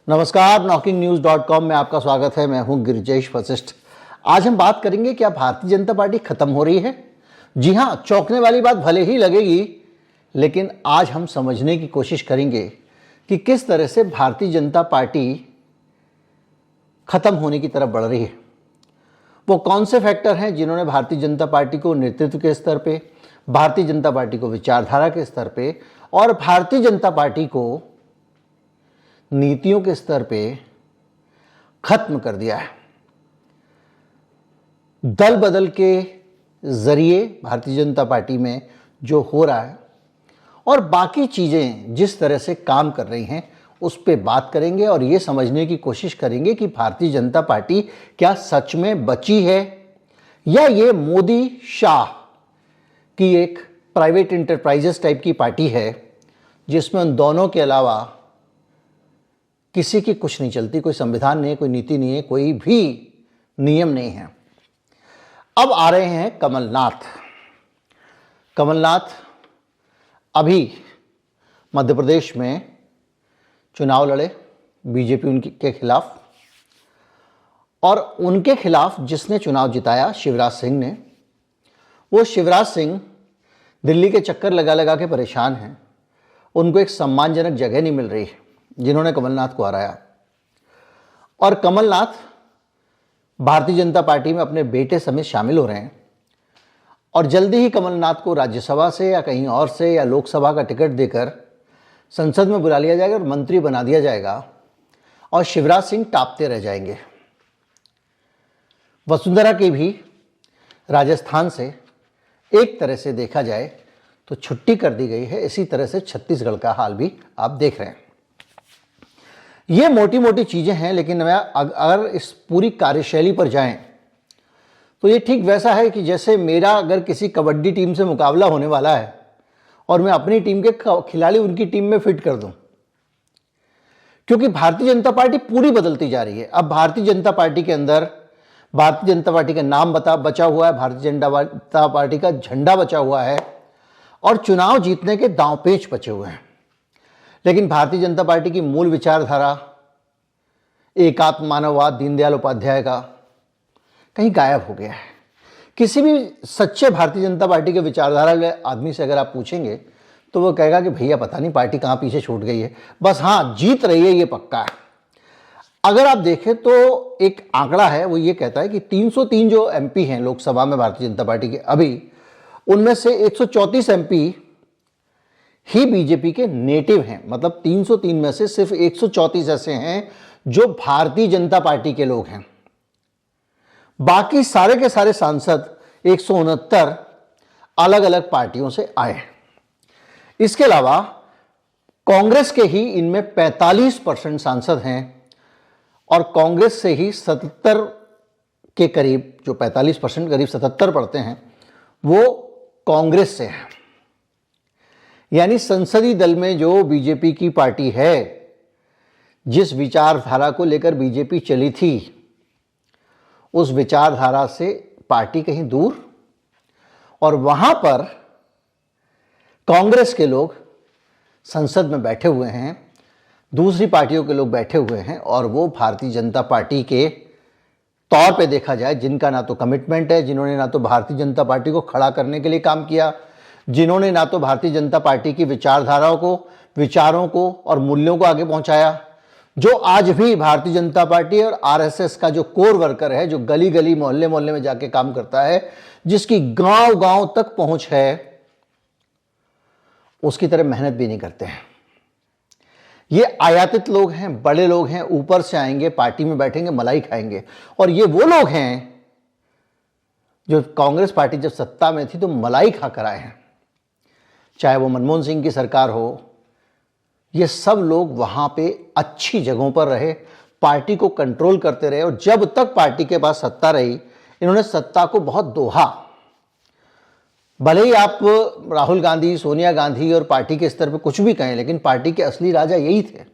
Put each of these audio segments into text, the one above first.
नमस्कार, knocking-news.com में आपका स्वागत है। मैं हूं गिरिजेश वशिष्ठ। आज हम बात करेंगे क्या भारतीय जनता पार्टी खत्म हो रही है। जी हां, चौंकने वाली बात भले ही लगेगी, लेकिन आज हम समझने की कोशिश करेंगे कि किस तरह से भारतीय जनता पार्टी खत्म होने की तरफ बढ़ रही है। वो कौन से फैक्टर हैं जिन्होंने भारतीय जनता पार्टी को नेतृत्व के स्तर पे, भारतीय जनता पार्टी को विचारधारा के स्तर पे और भारतीय जनता पार्टी को नीतियों के स्तर पे खत्म कर दिया है। दल बदल के जरिए भारतीय जनता पार्टी में जो हो रहा है और बाकी चीजें जिस तरह से काम कर रही हैं उस पे बात करेंगे और ये समझने की कोशिश करेंगे कि भारतीय जनता पार्टी क्या सच में बची है या ये मोदी शाह की एक प्राइवेट इंटरप्राइजेस टाइप की पार्टी है जिसमें उन दोनों के अलावा किसी की कुछ नहीं चलती, कोई संविधान नहीं है, कोई नीति नहीं है, कोई भी नियम नहीं है। अब आ रहे हैं कमलनाथ। कमलनाथ अभी मध्य प्रदेश में चुनाव लड़े बीजेपी उनके खिलाफ, और उनके खिलाफ जिसने चुनाव जिताया शिवराज सिंह ने, वो शिवराज सिंह दिल्ली के चक्कर लगा लगा के परेशान हैं। उनको एक सम्मानजनक जगह नहीं मिल रही है जिन्होंने कमलनाथ को हराया। और कमलनाथ भारतीय जनता पार्टी में अपने बेटे समेत शामिल हो रहे हैं और जल्दी ही कमलनाथ को राज्यसभा से या कहीं और से या लोकसभा का टिकट देकर संसद में बुला लिया जाएगा और मंत्री बना दिया जाएगा और शिवराज सिंह टापते रह जाएंगे। वसुंधरा की भी राजस्थान से एक तरह से देखा जाए तो छुट्टी कर दी गई है। इसी तरह से छत्तीसगढ़ का हाल भी आप देख रहे हैं। ये मोटी मोटी चीजें हैं, लेकिन अगर इस पूरी कार्यशैली पर जाएं तो ये ठीक वैसा है कि जैसे मेरा अगर किसी कबड्डी टीम से मुकाबला होने वाला है और मैं अपनी टीम के खिलाड़ी उनकी टीम में फिट कर दूं, क्योंकि भारतीय जनता पार्टी पूरी बदलती जा रही है। अब भारतीय जनता पार्टी के अंदर भारतीय जनता पार्टी का नाम बचा हुआ है, भारतीय जनता पार्टी का झंडा बचा हुआ है और चुनाव जीतने के दांव पेच बचे हुए हैं। लेकिन भारतीय जनता पार्टी की मूल विचारधारा एकात्म मानववाद दीनदयाल उपाध्याय का कहीं गायब हो गया है। किसी भी सच्चे भारतीय जनता पार्टी के विचारधारा वाले आदमी से अगर आप पूछेंगे तो वो कहेगा कि भैया पता नहीं पार्टी कहाँ पीछे छूट गई है, बस हाँ जीत रही है ये पक्का है। अगर आप देखें तो एक आंकड़ा है, वो ये कहता है कि 303 जो एमपी हैं लोकसभा में भारतीय जनता पार्टी के, अभी उनमें से 134 एमपी ही बीजेपी के नेटिव हैं। मतलब 303 में से सिर्फ 134 ऐसे हैं जो भारतीय जनता पार्टी के लोग हैं। बाकी सारे के सारे सांसद 169 अलग अलग पार्टियों से आए हैं। इसके अलावा कांग्रेस के ही इनमें 45% सांसद हैं और कांग्रेस से ही 77 के करीब, जो 45% करीब 77 पड़ते हैं, वो कांग्रेस से हैं। यानी संसदीय दल में जो बीजेपी की पार्टी है, जिस विचारधारा को लेकर बीजेपी चली थी, उस विचारधारा से पार्टी कहीं दूर, और वहां पर कांग्रेस के लोग संसद में बैठे हुए हैं, दूसरी पार्टियों के लोग बैठे हुए हैं और वो भारतीय जनता पार्टी के तौर पे देखा जाए जिनका ना तो कमिटमेंट है, जिन्होंने ना तो भारतीय जनता पार्टी को खड़ा करने के लिए काम किया, जिन्होंने ना तो भारतीय जनता पार्टी की विचारधाराओं को, विचारों को और मूल्यों को आगे पहुंचाया, जो आज भी भारतीय जनता पार्टी और आरएसएस का जो कोर वर्कर है, जो गली गली मोहल्ले मोहल्ले में जाके काम करता है, जिसकी गांव गांव तक पहुंच है, उसकी तरह मेहनत भी नहीं करते हैं। ये आयातित लोग हैं, बड़े लोग हैं, ऊपर से आएंगे, पार्टी में बैठेंगे, मलाई खाएंगे। और ये वो लोग हैं जो कांग्रेस पार्टी जब सत्ता में थी तो मलाई खाकर आए हैं। चाहे वो मनमोहन सिंह की सरकार हो, ये सब लोग वहां पे अच्छी जगहों पर रहे, पार्टी को कंट्रोल करते रहे और जब तक पार्टी के पास सत्ता रही, इन्होंने सत्ता को बहुत दोहा। भले ही आप राहुल गांधी, सोनिया गांधी और पार्टी के स्तर पे कुछ भी कहें, लेकिन पार्टी के असली राजा यही थे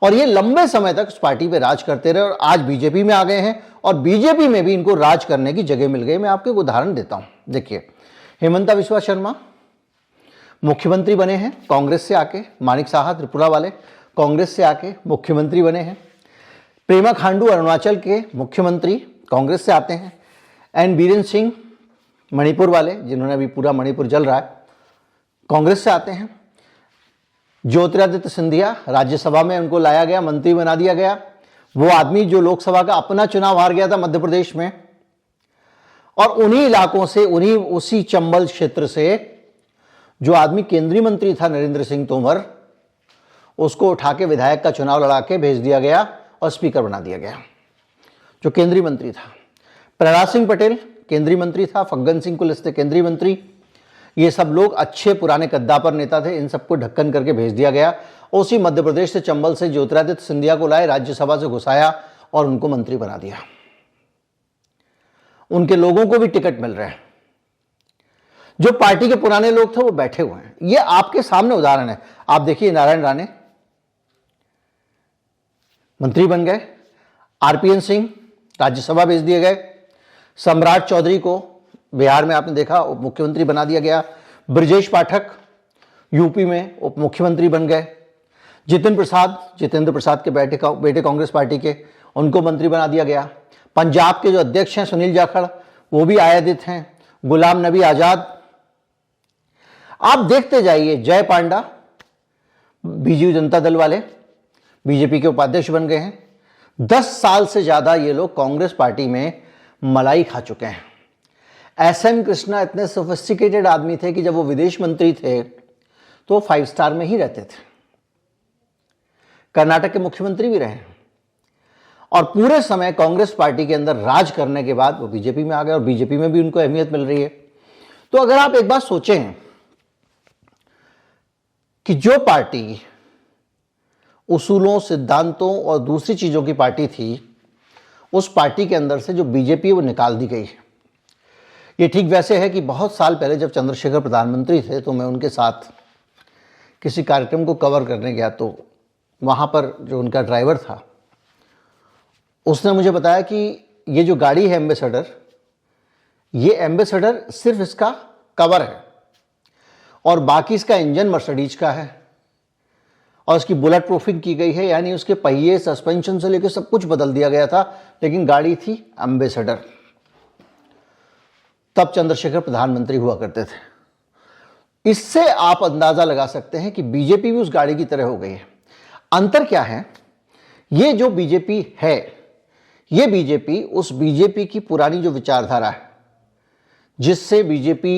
और ये लंबे समय तक उस पार्टी पे राज करते रहे और आज बीजेपी में आ गए हैं और बीजेपी में भी इनको राज करने की जगह मिल गई। मैं आपको एक उदाहरण देता हूं। देखिए, हेमंता बिस्वा शर्मा मुख्यमंत्री बने हैं कांग्रेस से आके, मानिक साहा त्रिपुरा वाले, कांग्रेस से आके मुख्यमंत्री बने हैं। पेमा खांडू अरुणाचल के मुख्यमंत्री कांग्रेस से आते हैं। एन बीरेन सिंह मणिपुर वाले, जिन्होंने अभी पूरा मणिपुर जल रहा है, कांग्रेस से आते हैं। ज्योतिरादित्य सिंधिया राज्यसभा में उनको लाया गया, मंत्री बना दिया गया। वो आदमी जो लोकसभा का अपना चुनाव हार गया था मध्य प्रदेश में, और उन्हीं इलाकों से, उसी चंबल क्षेत्र से जो आदमी केंद्रीय मंत्री था नरेंद्र सिंह तोमर, उसको उठा के विधायक का चुनाव लड़ा के भेज दिया गया और स्पीकर बना दिया गया, जो केंद्रीय मंत्री था। प्रहलाद सिंह पटेल केंद्रीय मंत्री था, फग्गन सिंह कुलस्ते केंद्रीय मंत्री। ये सब लोग अच्छे पुराने कद्दापर नेता थे, इन सबको ढक्कन करके भेज दिया गया। उसी मध्य प्रदेश से, चंबल से ज्योतिरादित्य सिंधिया को लाए, राज्यसभा से घुसाया और उनको मंत्री बना दिया। उनके लोगों को भी टिकट मिल रहे हैं। जो पार्टी के पुराने लोग थे वो बैठे हुए हैं। ये आपके सामने उदाहरण है। आप देखिए, नारायण राणे मंत्री बन गए, आरपीएन सिंह राज्यसभा भेज दिए गए, सम्राट चौधरी को बिहार में आपने देखा उप मुख्यमंत्री बना दिया गया, ब्रजेश पाठक यूपी में उप मुख्यमंत्री बन गए, जितेंद्र प्रसाद के बेटे कांग्रेस पार्टी के, उनको मंत्री बना दिया गया। पंजाब के जो अध्यक्ष हैं सुनील जाखड़, वो भी आयादित हैं। गुलाम नबी आजाद, आप देखते जाइए। जय पांडा बीजू जनता दल वाले बीजेपी के उपाध्यक्ष बन गए हैं। 10 साल से ज्यादा ये लोग कांग्रेस पार्टी में मलाई खा चुके हैं। एसएन कृष्णा इतने सोफिस्टिकेटेड आदमी थे कि जब वो विदेश मंत्री थे तो 5 स्टार में ही रहते थे। कर्नाटक के मुख्यमंत्री भी रहे और पूरे समय कांग्रेस पार्टी के अंदर राज करने के बाद वो बीजेपी में आ गए और बीजेपी में भी उनको अहमियत मिल रही है। तो अगर आप एक बात सोचें कि जो पार्टी उसूलों, सिद्धांतों और दूसरी चीजों की पार्टी थी, उस पार्टी के अंदर से जो बीजेपी वो निकाल दी गई है। ये ठीक वैसे है कि बहुत साल पहले जब चंद्रशेखर प्रधानमंत्री थे तो मैं उनके साथ किसी कार्यक्रम को कवर करने गया, तो वहाँ पर जो उनका ड्राइवर था उसने मुझे बताया कि ये जो गाड़ी है एम्बेसडर, ये एम्बेसडर सिर्फ इसका कवर है और बाकी इसका इंजन मर्सिडीज का है और इसकी बुलेट प्रूफिंग की गई है, यानी उसके पहिए, सस्पेंशन से लेकर सब कुछ बदल दिया गया था, लेकिन गाड़ी थी एम्बेसडर। तब चंद्रशेखर प्रधानमंत्री हुआ करते थे। इससे आप अंदाजा लगा सकते हैं कि बीजेपी भी उस गाड़ी की तरह हो गई है। अंतर क्या है? ये जो बीजेपी है, ये बीजेपी उस बीजेपी की पुरानी जो विचारधारा है, जिससे बीजेपी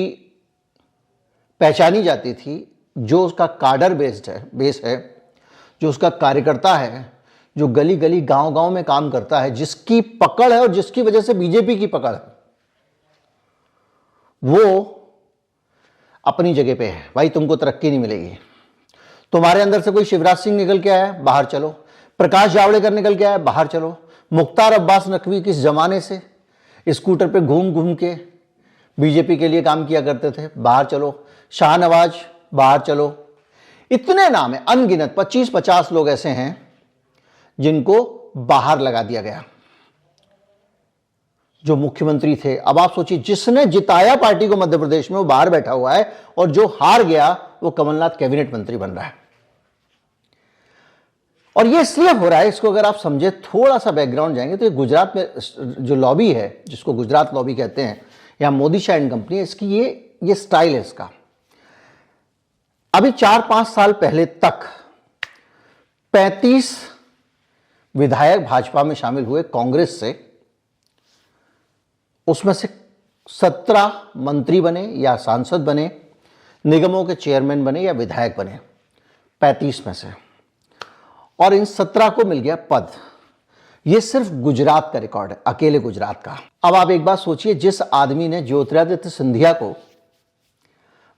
पहचानी जाती थी, जो उसका काडर बेस है, जो उसका कार्यकर्ता है, जो गली गली गांव गांव में काम करता है, जिसकी पकड़ है और जिसकी वजह से बीजेपी की पकड़ है, वो अपनी जगह पे है। भाई तुमको तरक्की नहीं मिलेगी। तुम्हारे अंदर से कोई शिवराज सिंह निकल के आया, बाहर चलो। प्रकाश जावड़ेकर निकल के आया, बाहर चलो। मुख्तार अब्बास नकवी किस जमाने से स्कूटर पे घूम घूम के बीजेपी के लिए काम किया करते थे, बाहर चलो। शाहनवाज, बाहर चलो। इतने नाम है अनगिनत, 25-50 लोग ऐसे हैं जिनको बाहर लगा दिया गया, जो मुख्यमंत्री थे। अब आप सोचिए, जिसने जिताया पार्टी को मध्य प्रदेश में वो बाहर बैठा हुआ है और जो हार गया वो कमलनाथ कैबिनेट मंत्री बन रहा है। और ये इसलिए हो रहा है, इसको अगर आप समझे, थोड़ा सा बैकग्राउंड जाएंगे तो ये गुजरात में जो लॉबी है, जिसको गुजरात लॉबी कहते हैं, या मोदी शाह एंड कंपनी, इसकी ये स्टाइल है इसका। अभी 4-5 साल पहले तक 35 विधायक भाजपा में शामिल हुए कांग्रेस से, उसमें से 17 मंत्री बने या सांसद बने, निगमों के चेयरमैन बने या विधायक बने, 35 में से। और इन 17 को मिल गया पद। यह सिर्फ गुजरात का रिकॉर्ड है, अकेले गुजरात का। अब आप एक बात सोचिए, जिस आदमी ने ज्योतिरादित्य सिंधिया को,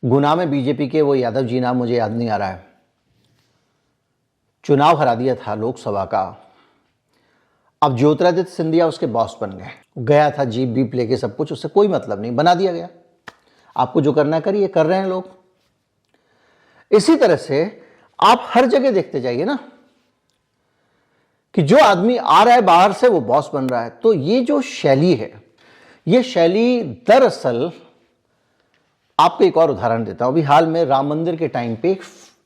गुना में बीजेपी के वो यादव जी, नाम मुझे याद नहीं आ रहा है, चुनाव हरा दिया था लोकसभा का, अब ज्योतिरादित्य सिंधिया उसके बॉस बन गए। गया था जीप बीप लेके, सब कुछ, उससे कोई मतलब नहीं, बना दिया गया। आपको जो करना है करिए, कर रहे हैं लोग। इसी तरह से आप हर जगह देखते जाइए ना कि जो आदमी आ रहा है बाहर से वो बॉस बन रहा है। तो ये जो शैली है, ये शैली दरअसल, आपको एक और उदाहरण देता हूं। अभी हाल में राम मंदिर के टाइम पे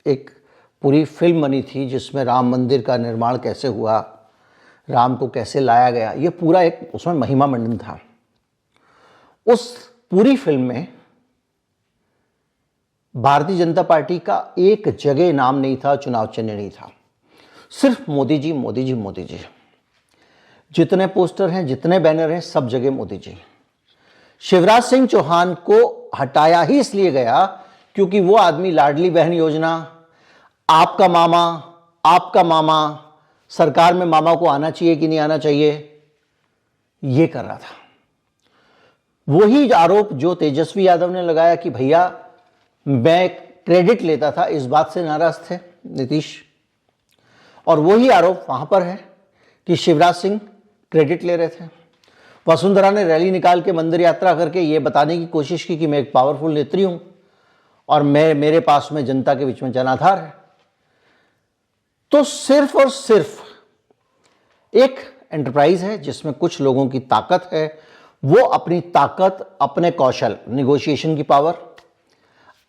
एक पूरी फिल्म बनी थी जिसमें राम मंदिर का निर्माण कैसे हुआ, राम को कैसे लाया गया, ये पूरा एक उसमें महिमा मंडन था। उस पूरी फिल्म में भारतीय जनता पार्टी का एक जगह नाम नहीं था, चुनाव चिन्ह नहीं था, सिर्फ मोदी जी मोदी जी मोदी जी। जितने पोस्टर हैं, जितने बैनर हैं, सब जगह मोदी जी। शिवराज सिंह चौहान को हटाया ही इसलिए गया क्योंकि वो आदमी लाडली बहन योजना, आपका मामा, सरकार में मामा को आना चाहिए कि नहीं आना चाहिए, ये कर रहा था। वही आरोप जो तेजस्वी यादव ने लगाया कि भैया मैं क्रेडिट लेता था, इस बात से नाराज थे नीतीश। और वही आरोप वहां पर है कि शिवराज सिंह क्रेडिट ले रहे थे। वसुंधरा ने रैली निकाल के मंदिर यात्रा करके ये बताने की कोशिश की कि मैं एक पावरफुल नेत्री हूं और मेरे पास में जनता के बीच में जनाधार है। तो सिर्फ और सिर्फ एक एंटरप्राइज है जिसमें कुछ लोगों की ताकत है, वो अपनी ताकत, अपने कौशल, निगोशिएशन की पावर,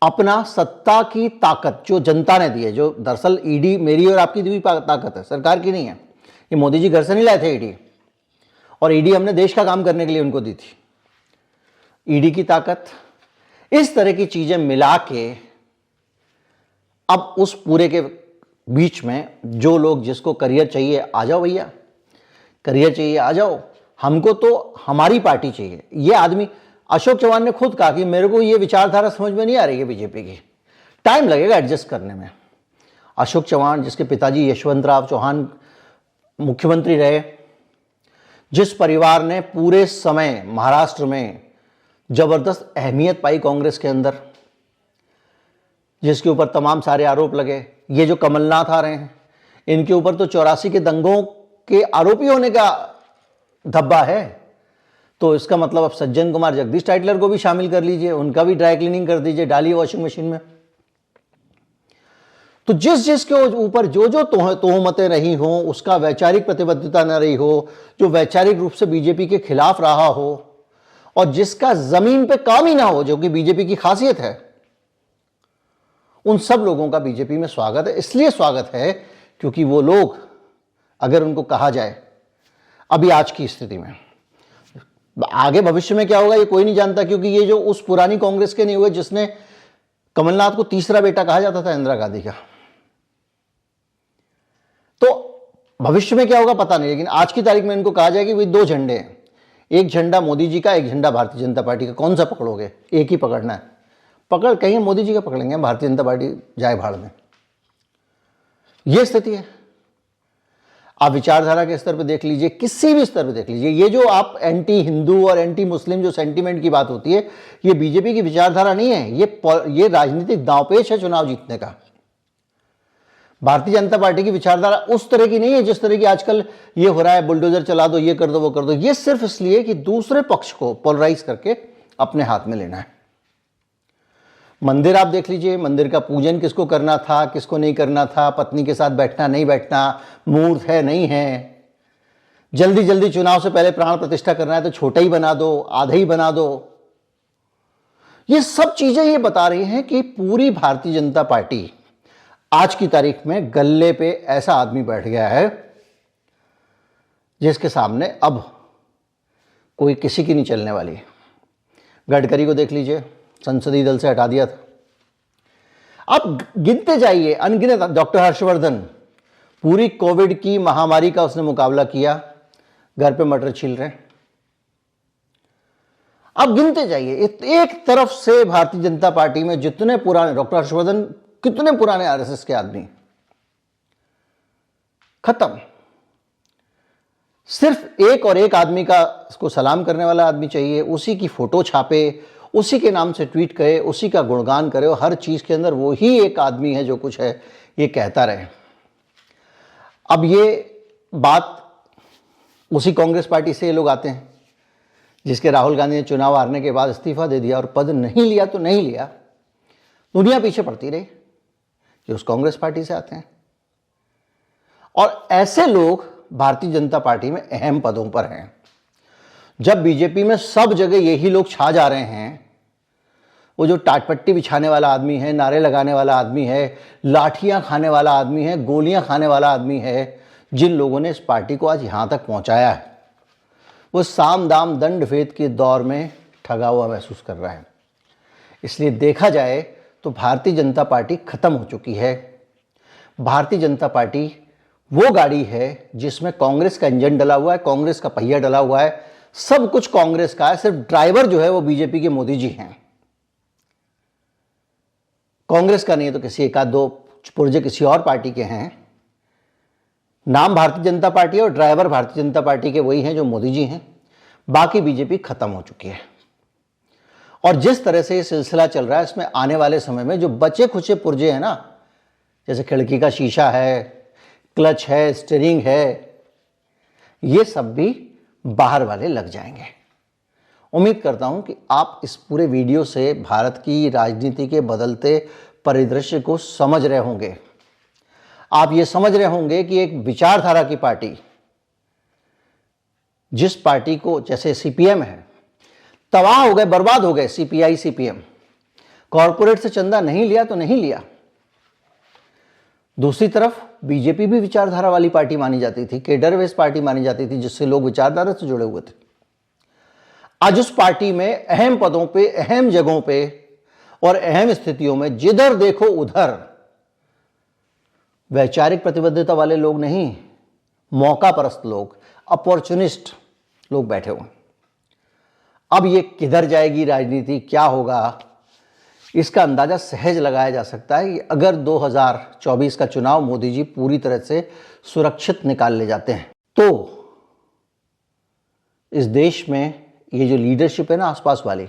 अपना सत्ता की ताकत जो जनता ने दी है, जो दरअसल ईडी मेरी और आपकी दी हुई ताकत है, सरकार की नहीं है। ये मोदी जी घर से नहीं लाए थे ईडी, और ईडी हमने देश का काम करने के लिए उनको दी थी। ईडी की ताकत, इस तरह की चीजें मिला के अब उस पूरे के बीच में जो लोग, जिसको करियर चाहिए आ जाओ भैया, करियर चाहिए आ जाओ, हमको तो हमारी पार्टी चाहिए। ये आदमी अशोक चौहान ने खुद कहा कि मेरे को ये विचारधारा समझ में नहीं आ रही है बीजेपी की, टाइम लगेगा एडजस्ट करने में। अशोक चौहान, जिसके पिताजी यशवंतराव चौहान मुख्यमंत्री रहे, जिस परिवार ने पूरे समय महाराष्ट्र में जबरदस्त अहमियत पाई कांग्रेस के अंदर, जिसके ऊपर तमाम सारे आरोप लगे। ये जो कमलनाथ आ रहे हैं, इनके ऊपर तो 84 के दंगों के आरोपी होने का धब्बा है। तो इसका मतलब अब सज्जन कुमार जगदीश टाइटलर को भी शामिल कर लीजिए, उनका भी ड्राई क्लीनिंग कर दीजिए, डालिए वॉशिंग मशीन में। तो जिसके ऊपर जो तोहमतें रही हों, उसका वैचारिक प्रतिबद्धता न रही हो, जो वैचारिक रूप से बीजेपी के खिलाफ रहा हो, और जिसका जमीन पे काम ही ना हो, जो कि बीजेपी की खासियत है, उन सब लोगों का बीजेपी में स्वागत है। इसलिए स्वागत है क्योंकि वो लोग, अगर उनको कहा जाए अभी आज की स्थिति में, आगे भविष्य में क्या होगा ये कोई नहीं जानता, क्योंकि ये जो उस पुरानी कांग्रेस के नहीं हुए जिसने कमलनाथ को तीसरा बेटा कहा जाता था इंदिरा गांधी का, तो भविष्य में क्या होगा पता नहीं। लेकिन आज की तारीख में इनको कहा जाए कि भाई दो झंडे हैं, एक झंडा मोदी जी का, एक झंडा भारतीय जनता पार्टी का, कौन सा पकड़ोगे? एक ही पकड़ना है। पकड़ कहीं मोदी जी का पकड़ेंगे, भारतीय जनता पार्टी जाए भाड़ में। यह स्थिति है। आप विचारधारा के स्तर पर देख लीजिए, किसी भी स्तर पर देख लीजिए, ये जो आप एंटी हिंदू और एंटी मुस्लिम जो सेंटीमेंट की बात होती है, ये बीजेपी की विचारधारा नहीं है, ये राजनीतिक दांवपेच है चुनाव जीतने का। भारतीय जनता पार्टी की विचारधारा उस तरह की नहीं है जिस तरह की आजकल ये हो रहा है, बुलडोजर चला दो, ये कर दो, वो कर दो। ये सिर्फ इसलिए कि दूसरे पक्ष को पोलराइज करके अपने हाथ में लेना है। मंदिर आप देख लीजिए, मंदिर का पूजन किसको करना था, किसको नहीं करना था, पत्नी के साथ बैठना नहीं बैठना, मुहूर्त है नहीं है, जल्दी जल्दी चुनाव से पहले प्राण प्रतिष्ठा करना है तो छोटा ही बना दो, आधा ही बना दो। ये सब चीजें ये बता रही हैं कि पूरी भारतीय जनता पार्टी आज की तारीख में गल्ले पे ऐसा आदमी बैठ गया है जिसके सामने अब कोई किसी की नहीं चलने वाली। गडकरी को देख लीजिए, संसदीय दल से हटा दिया था। अब गिनते जाइए, अनगिनत। डॉक्टर हर्षवर्धन, पूरी कोविड की महामारी का उसने मुकाबला किया, घर पे मटर छील रहे। अब गिनते जाइए, एक तरफ से भारतीय जनता पार्टी में जितने पुराने, डॉक्टर हर्षवर्धन कितने पुराने आरएसएस के आदमी, खत्म। सिर्फ एक और एक आदमी का इसको सलाम करने वाला आदमी चाहिए, उसी की फोटो छापे, उसी के नाम से ट्वीट करे, उसी का गुणगान करे, और हर चीज के अंदर वो ही एक आदमी है जो कुछ है ये कहता रहे। अब ये बात उसी कांग्रेस पार्टी से ये लोग आते हैं जिसके राहुल गांधी ने चुनाव हारने के बाद इस्तीफा दे दिया और पद नहीं लिया तो नहीं लिया, दुनिया पीछे पड़ती रही, जो उस कांग्रेस पार्टी से आते हैं। और ऐसे लोग भारतीय जनता पार्टी में अहम पदों पर हैं। जब बीजेपी में सब जगह यही लोग छा जा रहे हैं, वो जो टाटपट्टी बिछाने वाला आदमी है, नारे लगाने वाला आदमी है, लाठियां खाने वाला आदमी है, गोलियां खाने वाला आदमी है, जिन लोगों ने इस पार्टी को आज यहाँ तक पहुँचाया है, वो साम दाम दंड भेद के दौर में ठगा हुआ महसूस कर रहा है। इसलिए देखा जाए तो भारतीय जनता पार्टी खत्म हो चुकी है। भारतीय जनता पार्टी वो गाड़ी है जिसमें कांग्रेस का इंजन डला हुआ है, कांग्रेस का पहिया डला हुआ है, सब कुछ कांग्रेस का है, सिर्फ ड्राइवर जो है वो बीजेपी के मोदी जी हैं। कांग्रेस का नहीं तो किसी एक आध दो पुर्जे किसी और पार्टी के हैं। नाम भारतीय जनता पार्टी है और ड्राइवर भारतीय जनता पार्टी के वही हैं जो मोदी जी हैं। बाकी बीजेपी खत्म हो चुकी है। और जिस तरह से ये सिलसिला चल रहा है, इसमें आने वाले समय में जो बचे खुचे पुर्जे हैं ना, जैसे खिड़की का शीशा है, क्लच है, स्टीयरिंग है, ये सब भी बाहर वाले लग जाएंगे। उम्मीद करता हूं कि आप इस पूरे वीडियो से भारत की राजनीति के बदलते परिदृश्य को समझ रहे होंगे। आप ये समझ रहे होंगे कि एक विचारधारा की पार्टी, जिस पार्टी को, जैसे सीपीएम है, तबाह हो गए, बर्बाद हो गए सीपीआई सीपीएम, कॉरपोरेट से चंदा नहीं लिया तो नहीं लिया। दूसरी तरफ बीजेपी भी विचारधारा वाली पार्टी मानी जाती थी, केडर बेस्ड पार्टी मानी जाती थी, जिससे लोग विचारधारा से जुड़े हुए थे। आज उस पार्टी में अहम पदों पे, अहम जगहों पे और अहम स्थितियों में जिधर देखो उधर वैचारिक प्रतिबद्धता वाले लोग नहीं, मौका परस्त लोग, अपॉर्चुनिस्ट लोग बैठे हुए। अब ये किधर जाएगी राजनीति, क्या होगा, इसका अंदाजा सहज लगाया जा सकता है कि अगर 2024 का चुनाव मोदी जी पूरी तरह से सुरक्षित निकाल ले जाते हैं, तो इस देश में ये जो लीडरशिप है ना आसपास वाली,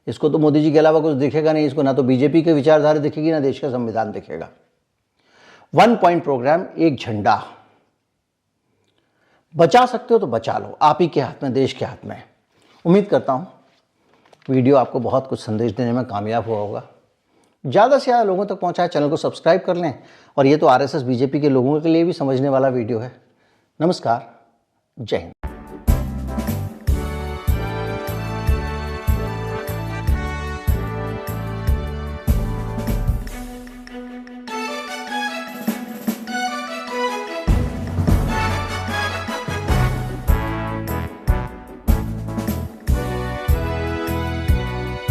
इसको तो मोदी जी के अलावा कुछ दिखेगा नहीं। इसको ना तो बीजेपी की विचारधारा दिखेगी, ना देश का संविधान दिखेगा। 1 पॉइंट प्रोग्राम, एक झंडा। बचा सकते हो तो बचा लो, आप ही के हाथ में, देश के हाथ में। उम्मीद करता हूं वीडियो आपको बहुत कुछ संदेश देने में कामयाब हुआ होगा। ज़्यादा से ज़्यादा लोगों तक पहुंचाए, चैनल को सब्सक्राइब कर लें। और ये तो आरएसएस बीजेपी के लोगों के लिए भी समझने वाला वीडियो है। नमस्कार, जय हिंद।